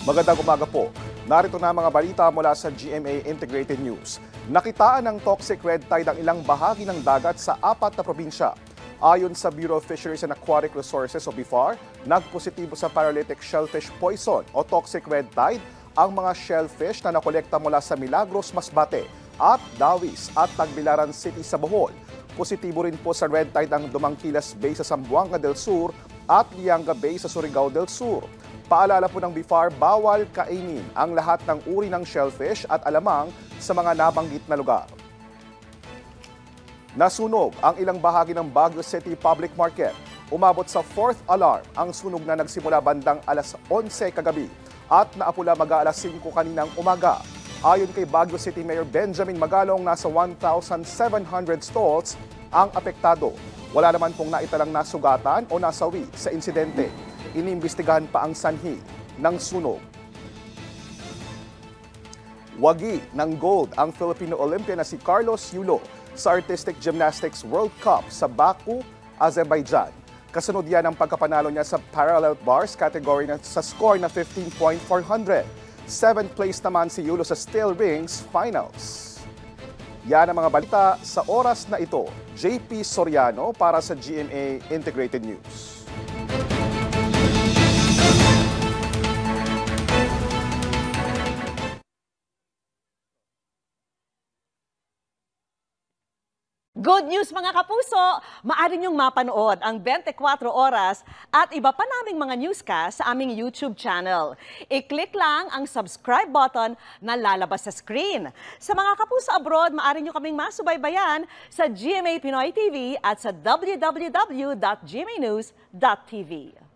Magandang umaga po. Narito na mga balita mula sa GMA Integrated News. Nakitaan ng toxic red tide ang ilang bahagi ng dagat sa 4 na probinsya. Ayon sa Bureau of Fisheries and Aquatic Resources o BIFAR, nagpositibo sa paralytic shellfish poison o toxic red tide ang mga shellfish na nakolekta mula sa Milagros, Masbate at Dawis at Tagbilaran City sa Bohol. Positibo rin po sa red tide ang Dumangkilas Bay sa Zamboanga del Sur at Lianga Bay sa Surigao del Sur. Paalala po ng BIFAR, bawal kainin ang lahat ng uri ng shellfish at alamang sa mga nabanggit na lugar. Nasunog ang ilang bahagi ng Baguio City Public Market. Umabot sa 4th alarm ang sunog na nagsimula bandang alas 11 kagabi at naapula mag-aalas 5 kaninang umaga. Ayon kay Baguio City Mayor Benjamin Magalong, nasa 1,700 stalls ang apektado. Wala naman pong naitalang nasugatan o nasawi sa insidente. Inimbestigahan pa ang sanhi ng sunog. Wagi ng gold ang Filipino Olympian na si Carlos Yulo sa Artistic Gymnastics World Cup sa Baku, Azerbaijan. Kasunod yan ang pagkapanalo niya sa parallel bars category sa score na 15.400. 7th place naman si Yulo sa steel rings finals. Yan ang mga balita sa oras na ito. JP Soriano para sa GMA Integrated News. Good news mga kapuso! Maaari niyong mapanood ang 24 oras at iba pa naming mga newscast sa aming YouTube channel. I-click lang ang subscribe button na lalabas sa screen. Sa mga kapuso abroad, maaari niyo kaming masubaybayan sa GMA Pinoy TV at sa www.gmanews.tv.